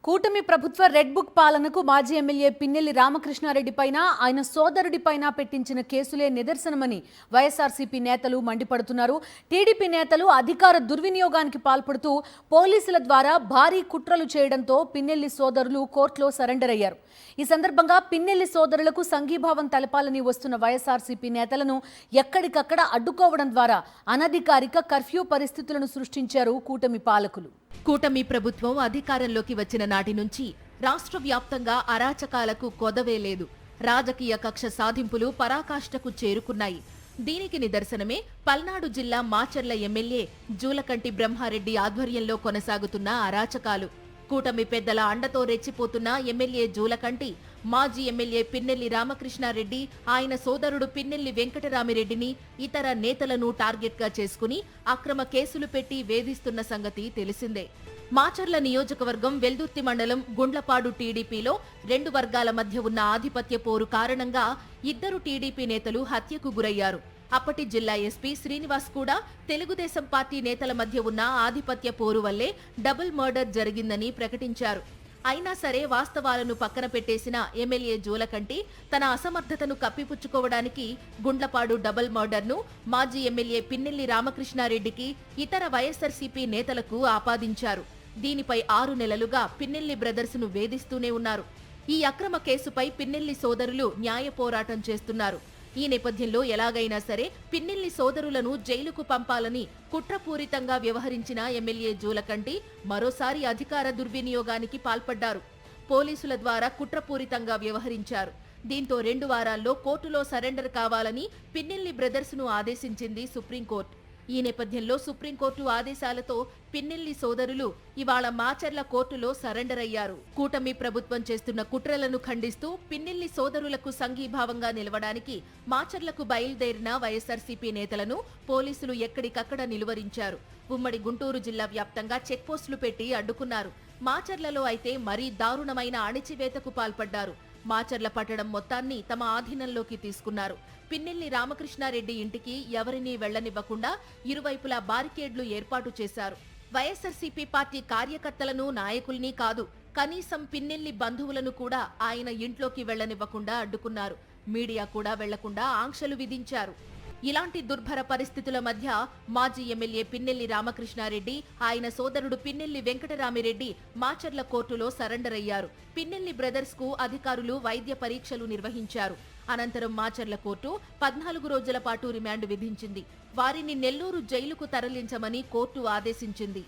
కూటమి ప్రభుత్వ red book పాలనకు మాజీ ఎమ్మెల్యే పిన్నెల్లి రామకృష్ణారెడ్డిపైన ఆయన సోదరుడిపైన పెట్టించిన కేసులే నిదర్శనమని వైఎస్ఆర్సీపీ నేతలు మండిపడుతున్నారు. టీడీపీ నేతలు అధికార దుర్వినియోగానికి పాల్పడుతూ పోలీసుల ద్వారా భారీ కుట్రలు చేయడంతో పిన్నెల్లి సోదరులు కోర్టులో సరెండర్ అయ్యారు. ఈ సందర్భంగా పిన్నెల్లి సోదరులకు సంఘీభావం తెలపాలని వస్తున్న వైఎస్ఆర్సీపీ నేతలను ఎక్కడికక్కడ అడ్డుకోవడం ద్వారా అనధికారిక కర్ఫ్యూ పరిస్థితులను సృష్టించారు కూటమి పాలకులు. కూటమి ప్రభుత్వం అధికారంలోకి వచ్చిన నాటి నుంచి రాష్ట్ర వ్యాప్తంగా అరాచకాలకు కొదవే లేదు. రాజకీయ కక్ష సాధింపులు పరాకాష్ఠకు చేరుకున్నాయి. దీనికి నిదర్శనమే పల్నాడు జిల్లా మాచర్ల ఎమ్మెల్యే జూలకంటి బ్రహ్మారెడ్డి ఆధ్వర్యంలో కొనసాగుతున్న అరాచకాలు. కూటమి పెద్దల అండతో రెచ్చిపోతున్న ఎమ్మెల్యే జూలకంటి మాజీ ఎమ్మెల్యే పిన్నెల్లి రామకృష్ణారెడ్డి, ఆయన సోదరుడు పిన్నెల్లి వెంకటరామిరెడ్డిని, ఇతర నేతలను టార్గెట్గా చేసుకుని అక్రమ కేసులు పెట్టి వేధిస్తున్న సంగతి తెలిసిందే. మాచర్ల నియోజకవర్గం వెల్దుర్తి మండలం గుండ్లపాడు టీడీపీలో రెండు వర్గాల మధ్య ఉన్న ఆధిపత్య పోరు కారణంగా ఇద్దరు టీడీపీ నేతలు హత్యకు గురయ్యారు. అప్పటి జిల్లా ఎస్పీ శ్రీనివాస్ కూడా తెలుగుదేశం పార్టీ నేతల మధ్య ఉన్న ఆధిపత్య పోరు వల్లే డబుల్ మర్డర్ జరిగిందని ప్రకటించారు. అయినా సరే వాస్తవాలను పక్కన పెట్టేసిన ఎమ్మెల్యే జూలకంటి తన అసమర్థతను కప్పిపుచ్చుకోవడానికి గుండ్లపాడు డబుల్ మర్డర్ను మాజీ ఎమ్మెల్యే పిన్నెల్లి రామకృష్ణారెడ్డికి, ఇతర వైఎస్ఆర్సీపీ నేతలకు ఆపాదించారు. దీనిపై 6 నెలలుగా పిన్నెల్లి బ్రదర్స్ను వేధిస్తూనే ఉన్నారు. ఈ అక్రమ కేసుపై పిన్నెల్లి సోదరులు న్యాయ పోరాటం చేస్తున్నారు. ఈ నేపథ్యంలో ఎలాగైనా సరే పిన్నెల్లి సోదరులను జైలుకు పంపాలని కుట్రపూరితంగా వ్యవహరించిన ఎమ్మెల్యే జూలకంటి మరోసారి అధికార దుర్వినియోగానికి పాల్పడ్డారు. పోలీసుల ద్వారా కుట్రపూరితంగా వ్యవహరించారు. దీంతో 2 వారాల్లో కోర్టులో సరెండర్ కావాలని పిన్నెల్లి బ్రదర్స్ను ఆదేశించింది సుప్రీంకోర్టు. ఈ నేపథ్యంలో సుప్రీంకోర్టు ఆదేశాలతో పిన్నెల్లి సోదరులు ఇవాళ మాచర్ల కోర్టులో సరెండర్ అయ్యారు. కూటమి ప్రభుత్వం చేస్తున్న కుట్రలను ఖండిస్తూ పిన్నెల్లి సోదరులకు సంఘీభావంగా నిలవడానికి మాచర్లకు బయలుదేరిన వైఎస్ఆర్సీపీ నేతలను పోలీసులు ఎక్కడికక్కడ నిలువరించారు. ఉమ్మడి గుంటూరు జిల్లా వ్యాప్తంగా చెక్పోస్టులు పెట్టి అడ్డుకున్నారు. మాచర్లలో అయితే మరీ దారుణమైన అణిచివేతకు పాల్పడ్డారు. మాచర్ల పట్టణం మొత్తాన్ని తమ ఆధీనంలోకి తీసుకున్నారు. పిన్నెల్లి రామకృష్ణారెడ్డి ఇంటికి ఎవరినీ వెళ్లనివ్వకుండా ఇరువైపులా బారికేడ్లు ఏర్పాటు చేశారు. వైఎస్ఆర్సీపీ పార్టీ కార్యకర్తలను, నాయకుల్ని కాదు, కనీసం పిన్నెల్లి బంధువులను కూడా ఆయన ఇంట్లోకి వెళ్లనివ్వకుండా అడ్డుకున్నారు. మీడియా కూడా వెళ్లకుండా ఆంక్షలు విధించారు. ఇలాంటి దుర్భర పరిస్థితుల మధ్య మాజీ ఎమ్మెల్యే పిన్నెల్లి రామకృష్ణారెడ్డి, ఆయన సోదరుడు పిన్నెల్లి వెంకటరామిరెడ్డి మాచర్ల కోర్టులో సరెండర్ అయ్యారు. పిన్నెల్లి బ్రదర్స్ కు అధికారులు వైద్య పరీక్షలు నిర్వహించారు. అనంతరం మాచర్ల కోర్టు 14 రోజుల పాటు రిమాండ్ విధించింది. వారిని నెల్లూరు జైలుకు తరలించమని కోర్టు ఆదేశించింది.